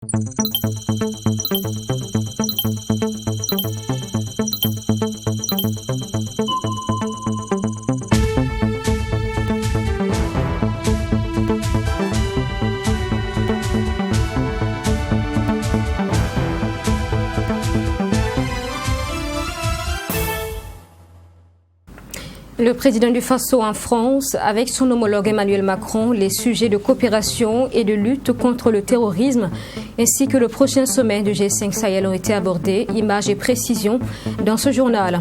Le président du Faso en France, avec son homologue Emmanuel Macron, les sujets de coopération et de lutte contre le terrorisme, ainsi que le prochain sommet du G5 Sahel ont été abordés, images et précisions dans ce journal.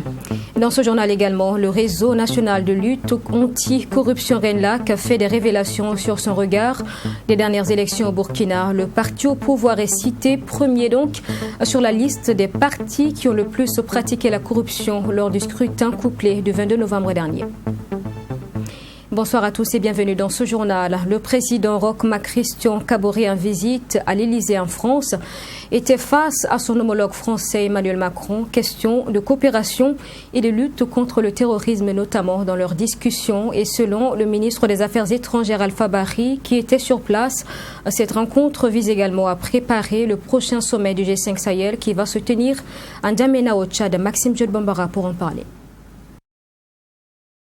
Dans ce journal également, le réseau national de lutte anti-corruption RENLAC fait des révélations sur son regard des dernières élections au Burkina. Le parti au pouvoir est cité premier donc sur la liste des partis qui ont le plus pratiqué la corruption lors du scrutin couplé du 22 novembre dernier. Bonsoir à tous et bienvenue dans ce journal. Le président Roch Marc Christian Kaboré en visite à l'Élysée en France était face à son homologue français Emmanuel Macron. Question de coopération et de lutte contre le terrorisme notamment dans leurs discussions. Et selon le ministre des Affaires étrangères Alpha Bari qui était sur place, cette rencontre vise également à préparer le prochain sommet du G5 Sahel qui va se tenir en N'Djamena au Tchad. Maxime Jules Bambara pour en parler.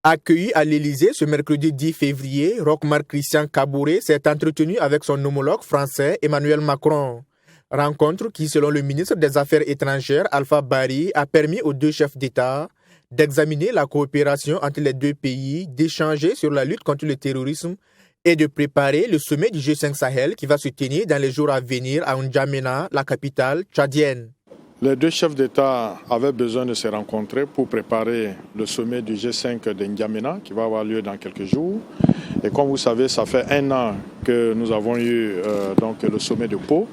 Accueilli à l'Élysée ce mercredi 10 février, Roch Marc Christian Kaboré s'est entretenu avec son homologue français Emmanuel Macron. Rencontre qui, selon le ministre des Affaires étrangères Alpha Bari, a permis aux deux chefs d'État d'examiner la coopération entre les deux pays, d'échanger sur la lutte contre le terrorisme et de préparer le sommet du G5 Sahel qui va se tenir dans les jours à venir à N'Djamena, la capitale tchadienne. Les deux chefs d'État avaient besoin de se rencontrer pour préparer le sommet du G5 de N'Djamena qui va avoir lieu dans quelques jours. Et comme vous savez, ça fait 1 an que nous avons eu donc le sommet de Pau.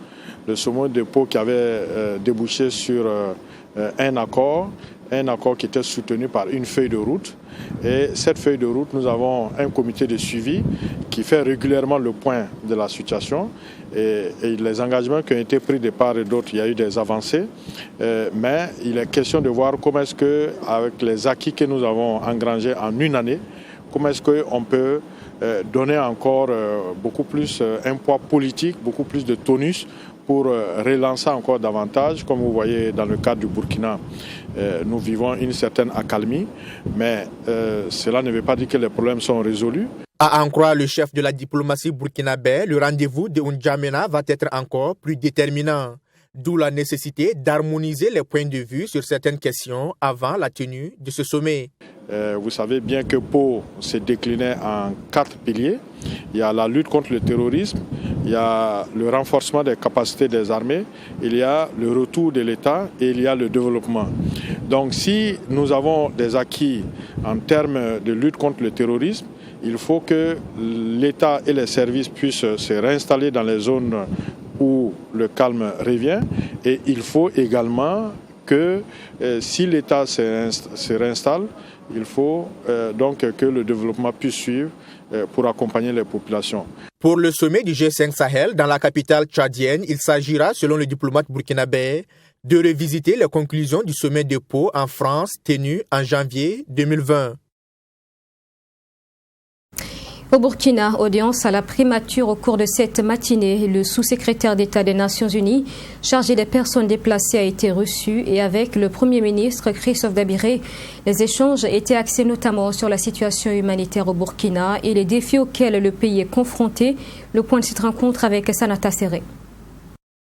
Le sommet de Pau qui avait débouché sur un accord qui était soutenu par une feuille de route. Et cette feuille de route, nous avons un comité de suivi qui fait régulièrement le point de la situation. Et les engagements qui ont été pris de part et d'autre, il y a eu des avancées. Mais il est question de voir comment est-ce que, avec les acquis que nous avons engrangés en 1 année, comment est-ce qu'on peut donner encore beaucoup plus un poids politique, beaucoup plus de tonus pour relancer encore davantage. Comme vous voyez dans le cadre du Burkina, nous vivons une certaine accalmie, mais cela ne veut pas dire que les problèmes sont résolus. À en croire le chef de la diplomatie burkinabé, le rendez-vous de N'Djamena va être encore plus déterminant. D'où la nécessité d'harmoniser les points de vue sur certaines questions avant la tenue de ce sommet. Vous savez bien que Pau s'est décliné en 4 piliers. Il y a la lutte contre le terrorisme, il y a le renforcement des capacités des armées, il y a le retour de l'État et il y a le développement. Donc si nous avons des acquis en termes de lutte contre le terrorisme, il faut que l'État et les services puissent se réinstaller dans les zones où le calme revient. Et il faut également que si l'État se réinstalle, il faut donc que le développement puisse suivre pour accompagner les populations. Pour le sommet du G5 Sahel dans la capitale tchadienne, il s'agira, selon le diplomate burkinabé, de revisiter les conclusions du sommet de Pau en France tenu en janvier 2020. Au Burkina, audience à la primature au cours de cette matinée. Le sous-secrétaire d'État des Nations Unies, chargé des personnes déplacées, a été reçu et avec le Premier ministre Christophe Dabiré, les échanges étaient axés notamment sur la situation humanitaire au Burkina et les défis auxquels le pays est confronté. Le point de cette rencontre avec Sanata Serré.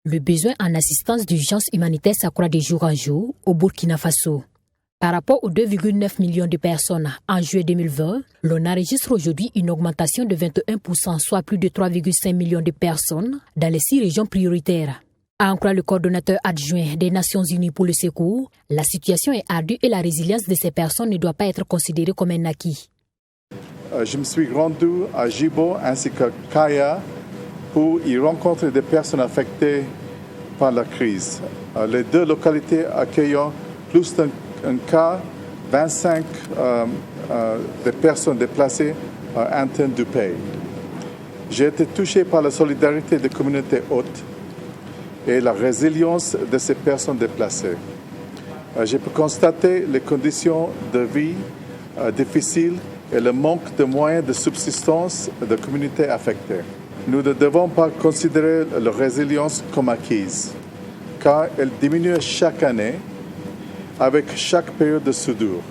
Le besoin en assistance d'urgence humanitaire s'accroît de jour en jour au Burkina Faso. Par rapport aux 2,9 millions de personnes en juillet 2020, l'on enregistre aujourd'hui une augmentation de 21%, soit plus de 3,5 millions de personnes dans les 6 régions prioritaires. À en croire le coordonnateur adjoint des Nations Unies pour le secours, la situation est ardue et la résilience de ces personnes ne doit pas être considérée comme un acquis. Je me suis rendu à Djibo ainsi qu'à Kaya pour y rencontrer des personnes affectées par la crise. Les 2 localités accueillant plus d'un cas, 25 des personnes déplacées internes du pays. J'ai été touché par la solidarité des communautés hôtes et la résilience de ces personnes déplacées. J'ai pu constater les conditions de vie difficiles et le manque de moyens de subsistance des communautés affectées. Nous ne devons pas considérer leur résilience comme acquise, car elle diminue chaque année avec chaque période de soudure.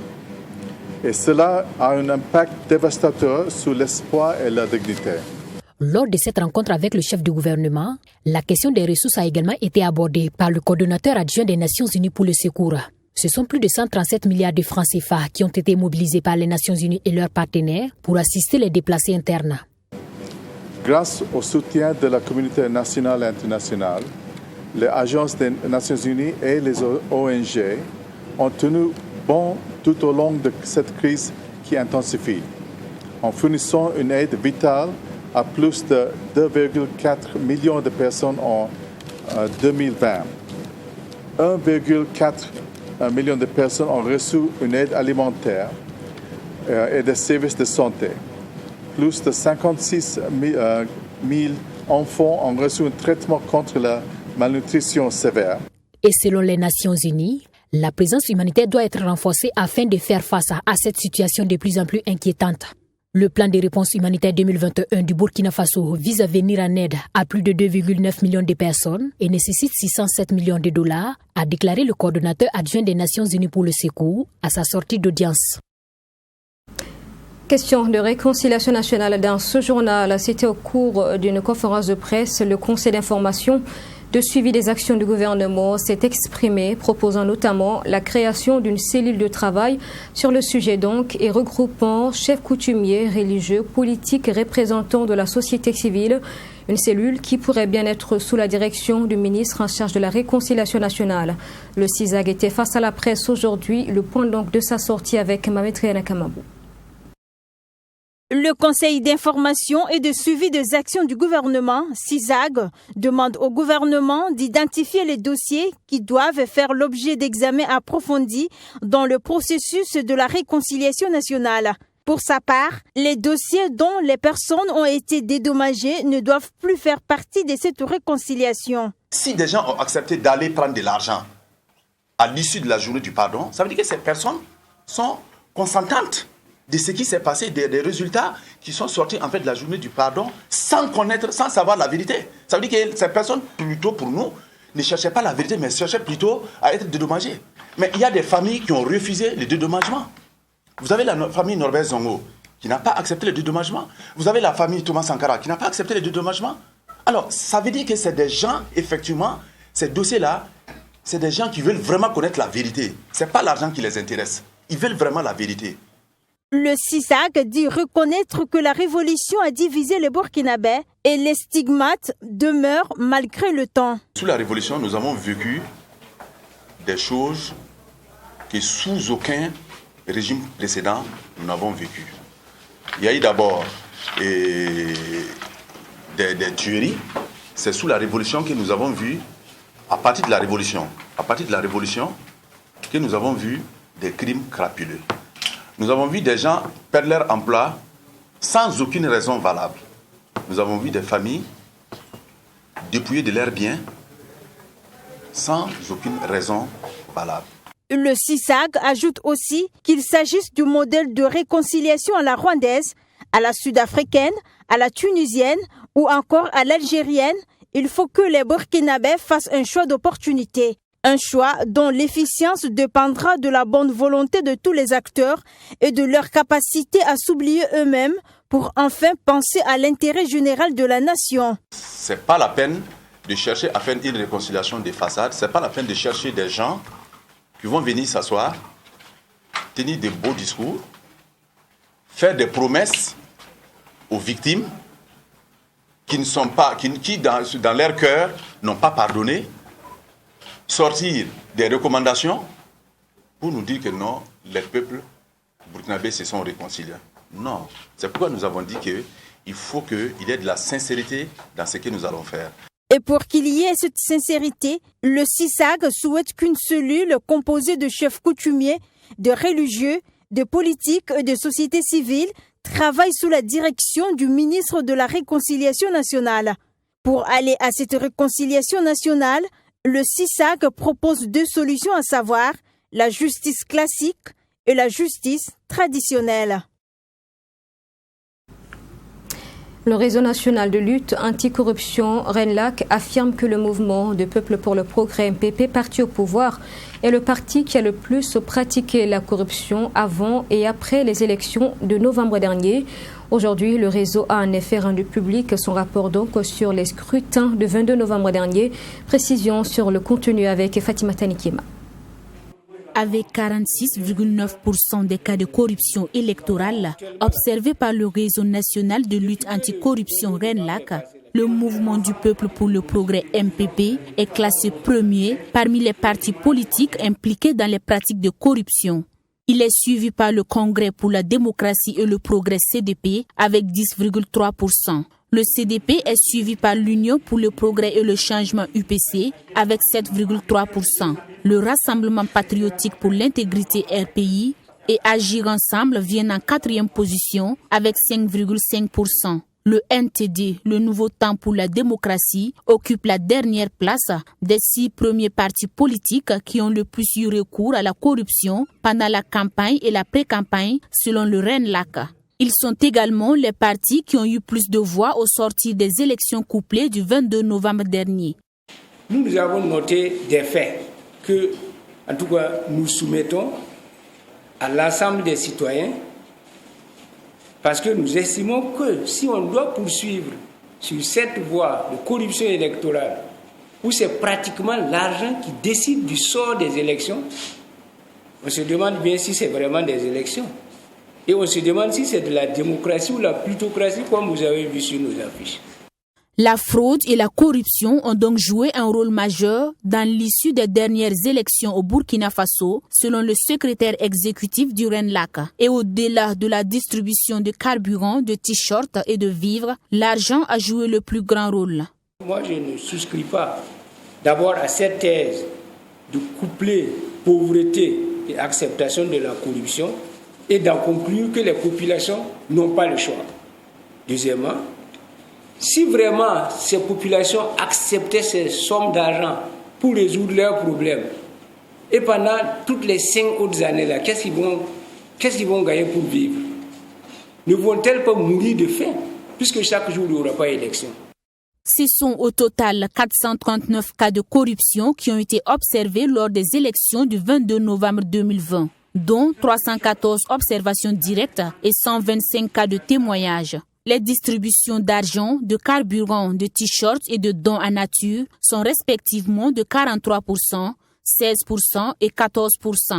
Et cela a un impact dévastateur sur l'espoir et la dignité. Lors de cette rencontre avec le chef du gouvernement, la question des ressources a également été abordée par le coordonnateur adjoint des Nations Unies pour le secours. Ce sont plus de 137 milliards de francs CFA qui ont été mobilisés par les Nations Unies et leurs partenaires pour assister les déplacés internes. Grâce au soutien de la communauté nationale et internationale, les agences des Nations Unies et les ONG ont tenu bon tout au long de cette crise qui intensifie, en fournissant une aide vitale à plus de 2,4 millions de personnes en 2020. 1,4 million de personnes ont reçu une aide alimentaire et des services de santé. Plus de 56 000 enfants ont reçu un traitement contre la malnutrition sévère. Et selon les Nations Unies, la présence humanitaire doit être renforcée afin de faire face à cette situation de plus en plus inquiétante. Le plan de réponse humanitaire 2021 du Burkina Faso vise à venir en aide à plus de 2,9 millions de personnes et nécessite 607 millions de dollars, a déclaré le coordonnateur adjoint des Nations Unies pour le secours à sa sortie d'audience. Question de réconciliation nationale dans ce journal. C'était au cours d'une conférence de presse. Le Conseil d'information de suivi des actions du gouvernement s'est exprimé, proposant notamment la création d'une cellule de travail sur le sujet donc et regroupant chefs coutumiers, religieux, politiques et représentants de la société civile. Une cellule qui pourrait bien être sous la direction du ministre en charge de la réconciliation nationale. Le CISAG était face à la presse aujourd'hui. Le point donc de sa sortie avec Mametriana Kamabou. Le Conseil d'information et de suivi des actions du gouvernement, CISAG, demande au gouvernement d'identifier les dossiers qui doivent faire l'objet d'examens approfondis dans le processus de la réconciliation nationale. Pour sa part, les dossiers dont les personnes ont été dédommagées ne doivent plus faire partie de cette réconciliation. Si des gens ont accepté d'aller prendre de l'argent à l'issue de la journée du pardon, ça veut dire que ces personnes sont consentantes de ce qui s'est passé, des résultats qui sont sortis en fait de la journée du pardon sans connaître, sans savoir la vérité. Ça veut dire que ces personnes, plutôt pour nous, ne cherchaient pas la vérité, mais cherchaient plutôt à être dédommagées. Mais il y a des familles qui ont refusé le dédommagement. Vous avez la famille Norbert Zongo qui n'a pas accepté le dédommagement. Vous avez la famille Thomas Sankara qui n'a pas accepté le dédommagement. Alors, ça veut dire que c'est des gens, effectivement, ces dossiers-là, c'est des gens qui veulent vraiment connaître la vérité. Ce n'est pas l'argent qui les intéresse. Ils veulent vraiment la vérité. Le CISAG dit reconnaître que la révolution a divisé les Burkinabés et les stigmates demeurent malgré le temps. Sous la révolution, nous avons vécu des choses que sous aucun régime précédent, nous n'avons vécu. Il y a eu d'abord des tueries. C'est sous la révolution que nous avons vu, à partir de la révolution, que nous avons vu des crimes crapuleux. Nous avons vu des gens perdre leur emploi sans aucune raison valable. Nous avons vu des familles dépouillées de leurs biens sans aucune raison valable. Le CISAG ajoute aussi qu'il s'agisse du modèle de réconciliation à la rwandaise, à la sud-africaine, à la tunisienne ou encore à l'algérienne, il faut que les Burkinabés fassent un choix d'opportunité. Un choix dont l'efficience dépendra de la bonne volonté de tous les acteurs et de leur capacité à s'oublier eux-mêmes pour enfin penser à l'intérêt général de la nation. Ce n'est pas la peine de chercher à faire une réconciliation des façades, ce n'est pas la peine de chercher des gens qui vont venir s'asseoir, tenir des beaux discours, faire des promesses aux victimes qui ne sont pas, qui dans leur cœur n'ont pas pardonné, sortir des recommandations pour nous dire que non, les peuples burkinabés se sont réconciliés. Non, c'est pourquoi nous avons dit qu'il faut qu'il y ait de la sincérité dans ce que nous allons faire. Et pour qu'il y ait cette sincérité, le CISAG souhaite qu'une cellule composée de chefs coutumiers, de religieux, de politiques et de sociétés civiles travaille sous la direction du ministre de la Réconciliation nationale. Pour aller à cette réconciliation nationale, le CISAG propose deux solutions, à savoir la justice classique et la justice traditionnelle. Le réseau national de lutte anticorruption RENLAC affirme que le mouvement de Peuple pour le Progrès MPP, parti au pouvoir, est le parti qui a le plus pratiqué la corruption avant et après les élections de novembre dernier. Aujourd'hui, le réseau a en effet rendu public son rapport donc sur les scrutins de 22 novembre dernier. Précision sur le contenu avec Fatima Tanikima. Avec 46,9% des cas de corruption électorale observés par le réseau national de lutte anticorruption RENLAC, le mouvement du Peuple pour le Progrès MPP est classé premier parmi les partis politiques impliqués dans les pratiques de corruption. Il est suivi par le Congrès pour la démocratie et le progrès CDP avec 10,3%. Le CDP est suivi par l'Union pour le progrès et le changement UPC avec 7,3%. Le Rassemblement patriotique pour l'intégrité RPI et Agir ensemble viennent en 4e position avec 5,5%. Le NTD, le Nouveau Temps pour la démocratie, occupe la dernière place des 6 premiers partis politiques qui ont le plus eu recours à la corruption pendant la campagne et la pré-campagne selon le RENLAC. Ils sont également les partis qui ont eu plus de voix au sortir des élections couplées du 22 novembre dernier. Nous avons noté des faits que, en tout cas, nous soumettons à l'ensemble des citoyens parce que nous estimons que si on doit poursuivre sur cette voie de corruption électorale où c'est pratiquement l'argent qui décide du sort des élections, on se demande bien si c'est vraiment des élections. Et on se demande si c'est de la démocratie ou la plutocratie, comme vous avez vu sur nos affiches. La fraude et la corruption ont donc joué un rôle majeur dans l'issue des dernières élections au Burkina Faso, selon le secrétaire exécutif du RENLAC. Et au-delà de la distribution de carburant, de t-shirts et de vivres, l'argent a joué le plus grand rôle. Moi, je ne souscris pas d'abord à cette thèse de coupler pauvreté et acceptation de la corruption et d'en conclure que les populations n'ont pas le choix. Deuxièmement, si vraiment ces populations acceptaient ces sommes d'argent pour résoudre leurs problèmes, et pendant toutes les 5 autres années-là, qu'est-ce qu'ils vont gagner pour vivre? Ne vont-elles pas mourir de faim, puisque chaque jour il n'y aura pas d'élection? Ce sont au total 439 cas de corruption qui ont été observés lors des élections du 22 novembre 2020. Dont 314 observations directes et 125 cas de témoignages. Les distributions d'argent, de carburant, de t-shirts et de dons en nature sont respectivement de 43%, 16% et 14%.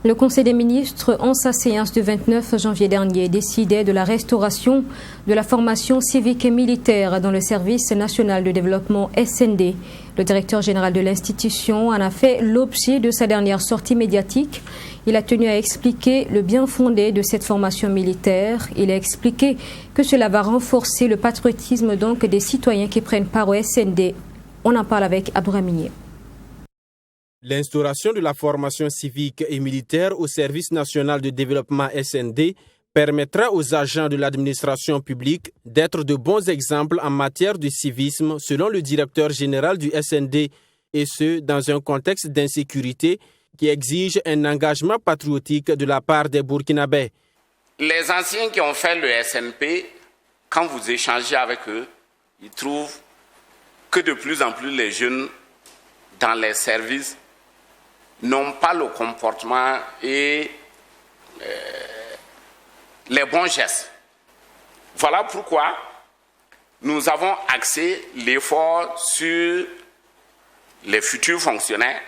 Le Conseil des ministres, en sa séance du 29 janvier dernier, décidait de la restauration de la formation civique et militaire dans le Service national de développement SND. Le directeur général de l'institution en a fait l'objet de sa dernière sortie médiatique. Il a tenu à expliquer le bien fondé de cette formation militaire. Il a expliqué que cela va renforcer le patriotisme donc des citoyens qui prennent part au SND. On en parle avec Abdouraminier. L'instauration de la formation civique et militaire au Service national de développement SND permettra aux agents de l'administration publique d'être de bons exemples en matière de civisme, selon le directeur général du SND, et ce, dans un contexte d'insécurité qui exige un engagement patriotique de la part des Burkinabés. Les anciens qui ont fait le SNP, quand vous échangez avec eux, ils trouvent que de plus en plus les jeunes dans les services n'ont pas le comportement et les bons gestes. Voilà pourquoi nous avons axé l'effort sur les futurs fonctionnaires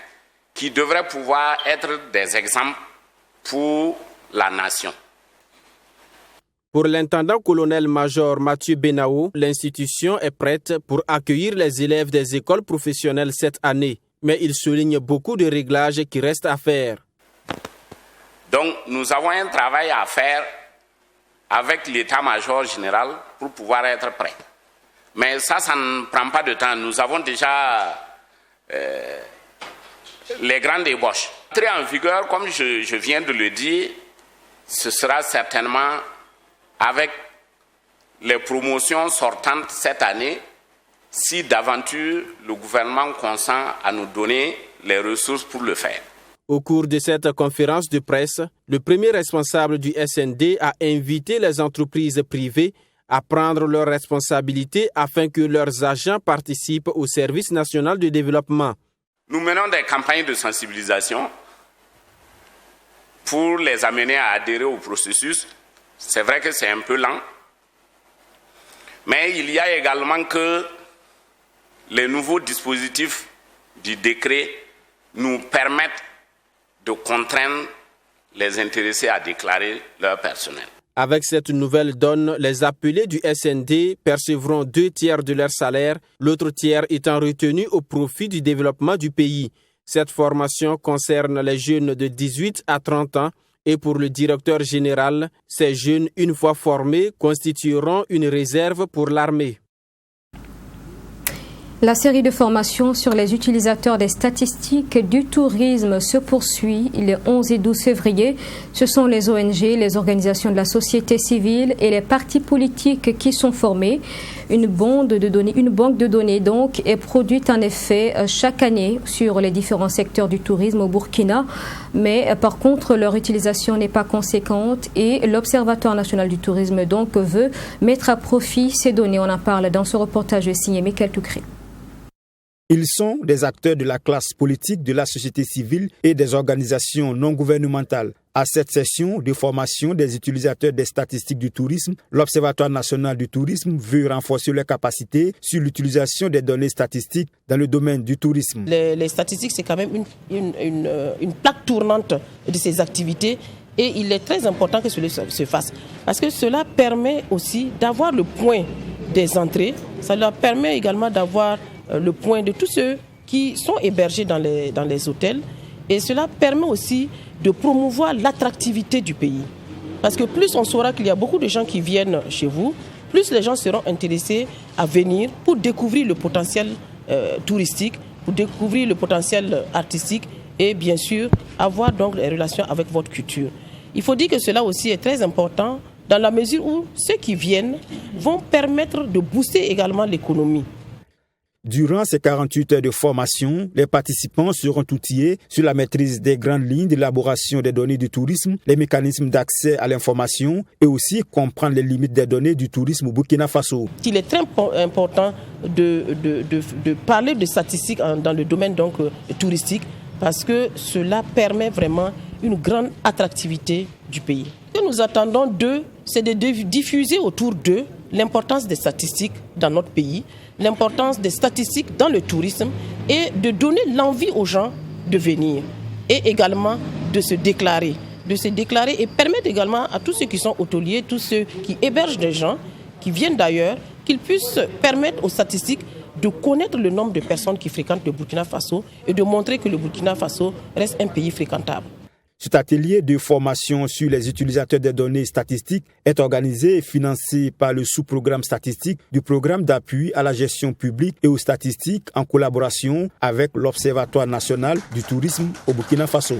qui devraient pouvoir être des exemples pour la nation. Pour l'intendant-colonel-major Mathieu Benao, l'institution est prête pour accueillir les élèves des écoles professionnelles cette année. Mais il souligne beaucoup de réglages qui restent à faire. Donc, nous avons un travail à faire avec l'état-major général pour pouvoir être prêts. Mais ça ne prend pas de temps. Nous avons déjà les grandes ébauches. Entrer en vigueur, comme je viens de le dire, ce sera certainement avec les promotions sortantes cette année, si d'aventure le gouvernement consent à nous donner les ressources pour le faire. Au cours de cette conférence de presse, le premier responsable du SND a invité les entreprises privées à prendre leurs responsabilités afin que leurs agents participent au service national de développement. Nous menons des campagnes de sensibilisation pour les amener à adhérer au processus. C'est vrai que c'est un peu lent, mais il y a également que les nouveaux dispositifs du décret nous permettent de contraindre les intéressés à déclarer leur personnel. Avec cette nouvelle donne, les appelés du SND percevront 2/3 de leur salaire, l'autre tiers étant retenu au profit du développement du pays. Cette formation concerne les jeunes de 18 à 30 ans et pour le directeur général, ces jeunes, une fois formés, constitueront une réserve pour l'armée. La série de formations sur les utilisateurs des statistiques du tourisme se poursuit les 11 et 12 février. Ce sont les ONG, les organisations de la société civile et les partis politiques qui sont formés. Une banque de données donc est produite en effet chaque année sur les différents secteurs du tourisme au Burkina. Mais par contre, leur utilisation n'est pas conséquente et l'Observatoire national du tourisme donc veut mettre à profit ces données. On en parle dans ce reportage signé Michael Toukré. Ils sont des acteurs de la classe politique, de la société civile et des organisations non gouvernementales. À cette session de formation des utilisateurs des statistiques du tourisme, l'Observatoire national du tourisme veut renforcer leurs capacités sur l'utilisation des données statistiques dans le domaine du tourisme. Les statistiques, c'est quand même une plaque tournante de ces activités et il est très important que cela se fasse parce que cela permet aussi d'avoir le point des entrées, ça leur permet également d'avoir le point de tous ceux qui sont hébergés dans les hôtels et cela permet aussi de promouvoir l'attractivité du pays. Parce que plus on saura qu'il y a beaucoup de gens qui viennent chez vous, plus les gens seront intéressés à venir pour découvrir le potentiel touristique, pour découvrir le potentiel artistique et bien sûr avoir donc des relations avec votre culture. Il faut dire que cela aussi est très important dans la mesure où ceux qui viennent vont permettre de booster également l'économie. Durant ces 48 heures de formation, les participants seront outillés sur la maîtrise des grandes lignes d'élaboration des données du tourisme, les mécanismes d'accès à l'information et aussi comprendre les limites des données du tourisme au Burkina Faso. Il est très important de parler de statistiques dans le domaine donc, touristique parce que cela permet vraiment une grande attractivité du pays. Ce que nous attendons d'eux, c'est de diffuser autour d'eux l'importance des statistiques dans notre pays, l'importance des statistiques dans le tourisme et de donner l'envie aux gens de venir et également de se déclarer et permettre également à tous ceux qui sont hôteliers, tous ceux qui hébergent des gens, qui viennent d'ailleurs, qu'ils puissent permettre aux statistiques de connaître le nombre de personnes qui fréquentent le Burkina Faso et de montrer que le Burkina Faso reste un pays fréquentable. Cet atelier de formation sur les utilisateurs des données statistiques est organisé et financé par le sous-programme statistique du programme d'appui à la gestion publique et aux statistiques en collaboration avec l'Observatoire national du tourisme au Burkina Faso.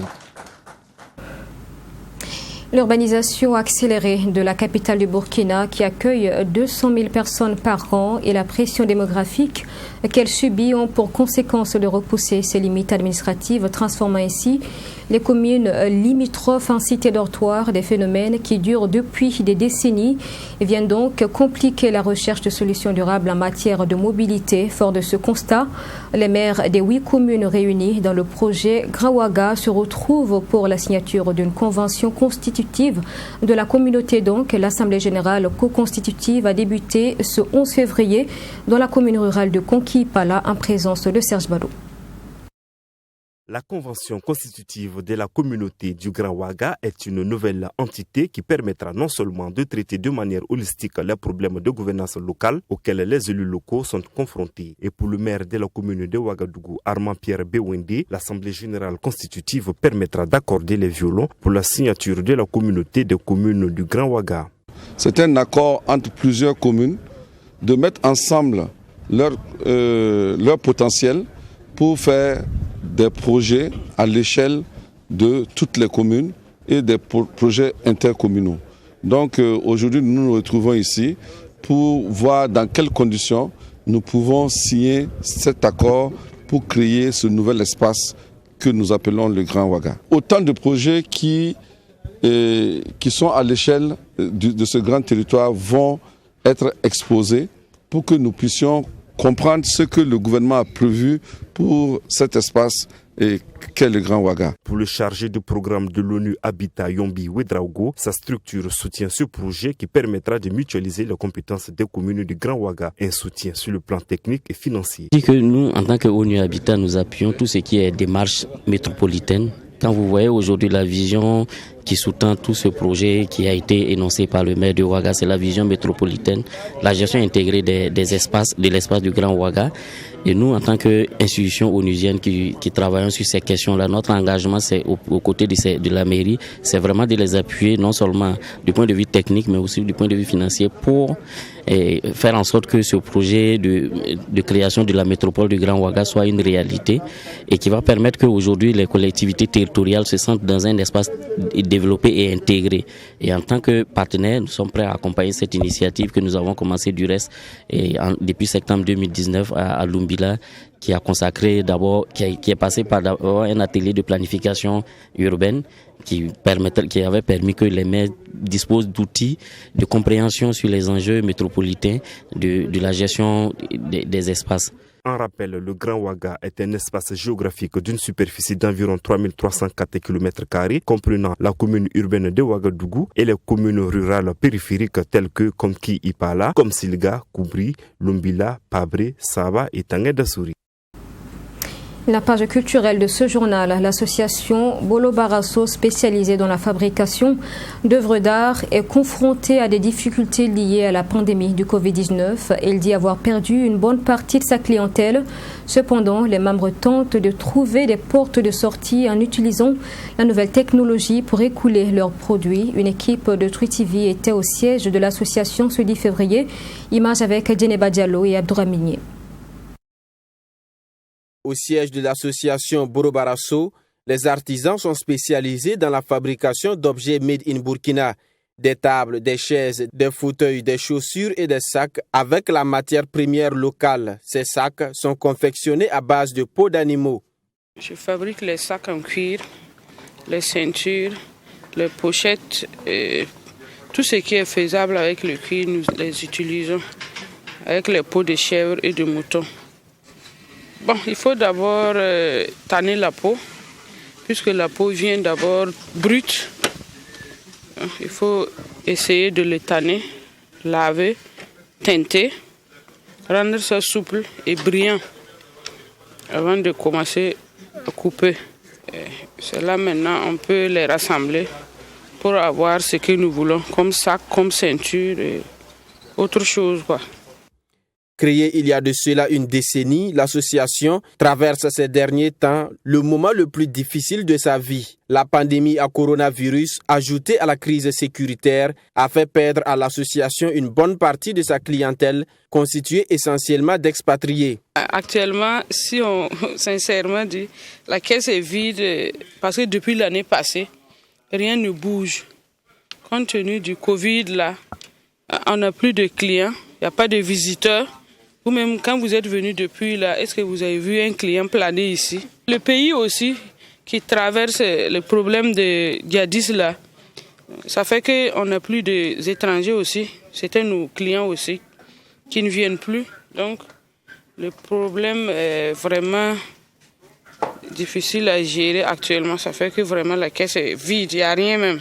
L'urbanisation accélérée de la capitale du Burkina qui accueille 200 000 personnes par an et la pression démographique qu'elle subit ont pour conséquence de repousser ses limites administratives, transformant ainsi les communes limitrophes en cités dortoirs, des phénomènes qui durent depuis des décennies et viennent donc compliquer la recherche de solutions durables en matière de mobilité. Fort de ce constat, les maires des 8 communes réunies dans le projet Grawaga se retrouvent pour la signature d'une convention constitutive de la communauté. Donc, l'Assemblée générale co-constitutive a débuté ce 11 février dans la commune rurale de Konkipala en présence de Serge Bado. La convention constitutive de la communauté du Grand Ouaga est une nouvelle entité qui permettra non seulement de traiter de manière holistique les problèmes de gouvernance locale auxquels les élus locaux sont confrontés. Et pour le maire de la commune de Ouagadougou, Armand Pierre Bewende, l'Assemblée générale constitutive permettra d'accorder les violons pour la signature de la communauté des communes du Grand Ouaga. C'est un accord entre plusieurs communes de mettre ensemble leur potentiel pour faire des projets à l'échelle de toutes les communes et des projets intercommunaux. Donc aujourd'hui, nous nous retrouvons ici pour voir dans quelles conditions nous pouvons signer cet accord pour créer ce nouvel espace que nous appelons le Grand Ouaga. Autant de projets qui sont à l'échelle de ce grand territoire vont être exposés pour que nous puissions comprendre ce que le gouvernement a prévu pour cet espace et qu'est le Grand Ouaga. Pour le chargé de programme de l'ONU Habitat Yombi Ouedraogo, sa structure soutient ce projet qui permettra de mutualiser les compétences des communes du Grand Ouaga, un soutien sur le plan technique et financier. Que nous, en tant que ONU Habitat, nous appuyons tout ce qui est démarche métropolitaine. Quand vous voyez aujourd'hui la vision qui sous-tend tout ce projet qui a été énoncé par le maire de Ouaga, c'est la vision métropolitaine, la gestion intégrée des espaces, de l'espace du Grand Ouaga. Et nous, en tant qu'institution onusienne qui travaillons sur ces questions-là, notre engagement, c'est aux côtés de la mairie, c'est vraiment de les appuyer, non seulement du point de vue technique, mais aussi du point de vue financier, pour faire en sorte que ce projet de création de la métropole du Grand Ouaga soit une réalité et qui va permettre qu'aujourd'hui, les collectivités territoriales se sentent dans un espace développé et intégré. Et en tant que partenaire, nous sommes prêts à accompagner cette initiative que nous avons commencée du reste depuis septembre 2019 à Lumbila, qui a consacré d'abord, qui est passé par d'abord un atelier de planification urbaine qui avait permis que les maires disposent d'outils de compréhension sur les enjeux métropolitains de la gestion des espaces. En rappel, le Grand Ouaga est un espace géographique d'une superficie d'environ 3304 km², comprenant la commune urbaine de Ouagadougou et les communes rurales périphériques telles que Komki Ipala, Komsilga, Koubri, Lumbila, Pabré, Saba et Tanguay Dassouri. La page culturelle de ce journal, l'association Bolo Barasso, spécialisée dans la fabrication d'œuvres d'art, est confrontée à des difficultés liées à la pandémie du Covid-19. Elle dit avoir perdu une bonne partie de sa clientèle. Cependant, les membres tentent de trouver des portes de sortie en utilisant la nouvelle technologie pour écouler leurs produits. Une équipe de True TV était au siège de l'association ce 10 février. Image avec Djeneba Diallo et Abdourahminier. Au siège de l'association Bolo Barasso, les artisans sont spécialisés dans la fabrication d'objets made in Burkina, des tables, des chaises, des fauteuils, des chaussures et des sacs avec la matière première locale. Ces sacs sont confectionnés à base de peaux d'animaux. Je fabrique les sacs en cuir, les ceintures, les pochettes, et tout ce qui est faisable avec le cuir, nous les utilisons avec les peaux de chèvre et de mouton. Bon, il faut d'abord tanner la peau, puisque la peau vient d'abord brute. Il faut essayer de le tanner, laver, teinter, rendre ça souple et brillant avant de commencer à couper. C'est là maintenant on peut les rassembler pour avoir ce que nous voulons, comme sac, comme ceinture et autre chose, quoi. Créée il y a de cela une décennie, l'association traverse ces derniers temps le moment le plus difficile de sa vie. La pandémie à coronavirus, ajoutée à la crise sécuritaire, a fait perdre à l'association une bonne partie de sa clientèle, constituée essentiellement d'expatriés. Actuellement, si on sincèrement dit, la caisse est vide parce que depuis l'année passée, rien ne bouge. Compte tenu du Covid, là, on n'a plus de clients, il n'y a pas de visiteurs. Ou même quand vous êtes venu depuis là, est-ce que vous avez vu un client planer ici? Le pays aussi qui traverse le problème de djihadistes là, ça fait qu'on n'a plus d'étrangers aussi. C'était nos clients aussi qui ne viennent plus. Donc le problème est vraiment difficile à gérer actuellement. Ça fait que vraiment la caisse est vide, il n'y a rien même.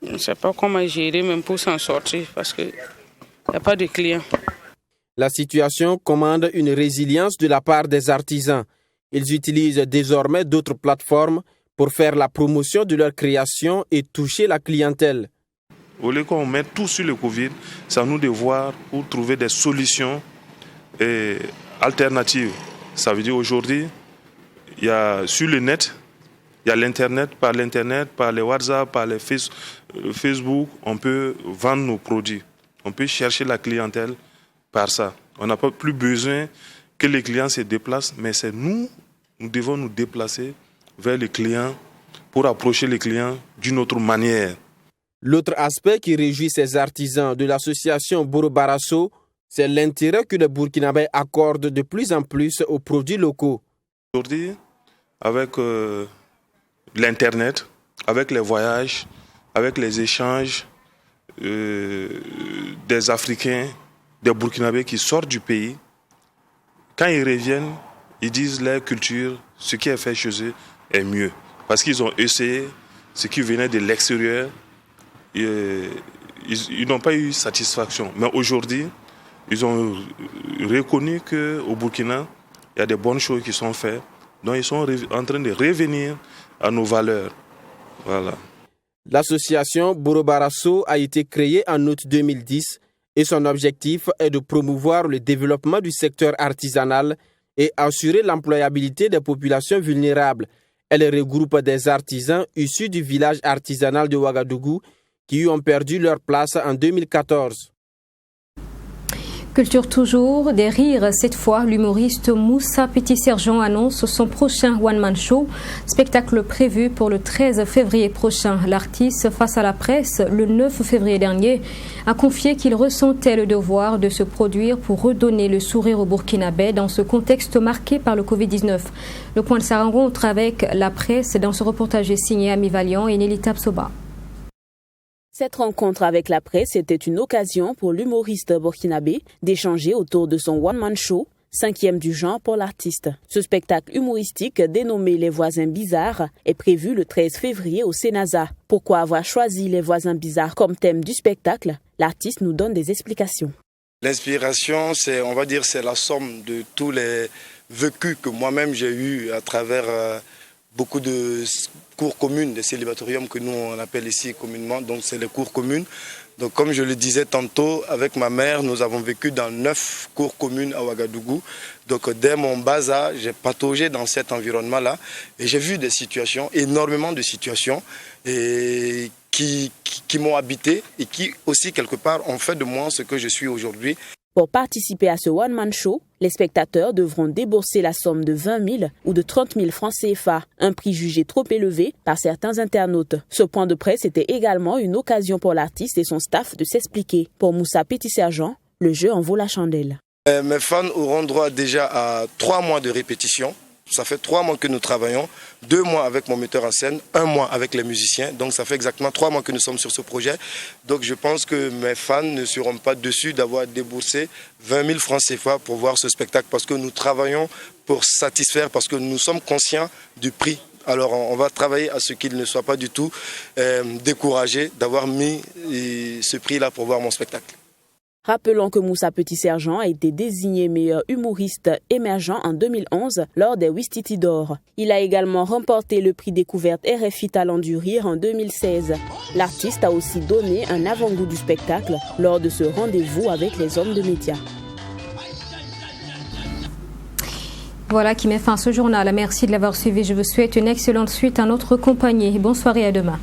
On ne sait pas comment gérer même pour s'en sortir parce qu'il n'y a pas de clients. La situation commande une résilience de la part des artisans. Ils utilisent désormais d'autres plateformes pour faire la promotion de leur création et toucher la clientèle. Au lieu qu'on mette tout sur le Covid, c'est à nous de voir pour trouver des solutions alternatives. Ça veut dire aujourd'hui, il y a sur le net, il y a l'Internet, par les WhatsApp, par les Facebook, on peut vendre nos produits. On peut chercher la clientèle par ça. On n'a pas plus besoin que les clients se déplacent, mais c'est nous devons nous déplacer vers les clients pour approcher les clients d'une autre manière. L'autre aspect qui réjouit ces artisans de l'association Bolo Barasso, c'est l'intérêt que les Burkinabés accordent de plus en plus aux produits locaux. Aujourd'hui, avec l'Internet, avec les voyages, avec les échanges des Africains, des Burkinabés qui sortent du pays. Quand ils reviennent, ils disent leur culture, ce qui est fait chez eux est mieux. Parce qu'ils ont essayé ce qui venait de l'extérieur. Ils n'ont pas eu satisfaction. Mais aujourd'hui, ils ont reconnu qu'au Burkina, il y a des bonnes choses qui sont faites. Donc ils sont en train de revenir à nos valeurs. Voilà. L'association Borobarasso a été créée en août 2010 et son objectif est de promouvoir le développement du secteur artisanal et assurer l'employabilité des populations vulnérables. Elle regroupe des artisans issus du village artisanal de Ouagadougou qui ont perdu leur place en 2014. Culture toujours, des rires. Cette fois, l'humoriste Moussa Petit-Sergent annonce son prochain one-man show. Spectacle prévu pour le 13 février prochain. L'artiste, face à la presse, le 9 février dernier, a confié qu'il ressentait le devoir de se produire pour redonner le sourire aux Burkinabés dans ce contexte marqué par le Covid-19. Le point de sa rencontre avec la presse dans ce reportage est signé Ami Valiant et Nelly Tapsoba. Cette rencontre avec la presse était une occasion pour l'humoriste burkinabé d'échanger autour de son one-man show, 5e du genre pour l'artiste. Ce spectacle humoristique dénommé Les Voisins Bizarres est prévu le 13 février au Sénasa. Pourquoi avoir choisi Les Voisins Bizarres comme thème du spectacle? L'artiste nous donne des explications. L'inspiration, c'est la somme de tous les vécus que moi-même j'ai eus à travers beaucoup de cours communes, des célibatoriums que nous on appelle ici communément, donc c'est les cours communes. Donc comme je le disais tantôt, avec ma mère, nous avons vécu dans 9 cours communes à Ouagadougou. Donc dès mon bas âge, j'ai pataugé dans cet environnement-là et j'ai vu des situations, énormément de situations et qui m'ont habité et qui aussi quelque part ont fait de moi ce que je suis aujourd'hui. Pour participer à ce one-man show, les spectateurs devront débourser la somme de 20 000 ou de 30 000 francs CFA, un prix jugé trop élevé par certains internautes. Ce point de presse était également une occasion pour l'artiste et son staff de s'expliquer. Pour Moussa Petit-Sergent, le jeu en vaut la chandelle. Mes fans auront droit déjà à 3 mois de répétition. Ça fait 3 mois que nous travaillons, 2 mois avec mon metteur en scène, 1 mois avec les musiciens. Donc ça fait exactement 3 mois que nous sommes sur ce projet. Donc je pense que mes fans ne seront pas déçus d'avoir déboursé 20 000 francs CFA pour voir ce spectacle. Parce que nous travaillons pour satisfaire, parce que nous sommes conscients du prix. Alors on va travailler à ce qu'ils ne soient pas du tout découragés d'avoir mis ce prix-là pour voir mon spectacle. Rappelons que Moussa Petit-Sergent a été désigné meilleur humoriste émergent en 2011 lors des Ouistiti d'Or. Il a également remporté le prix découverte RFI Talent du Rire en 2016. L'artiste a aussi donné un avant-goût du spectacle lors de ce rendez-vous avec les hommes de médias. Voilà qui met fin à ce journal. Merci de l'avoir suivi. Je vous souhaite une excellente suite à notre compagnie. Bonne soirée, à demain.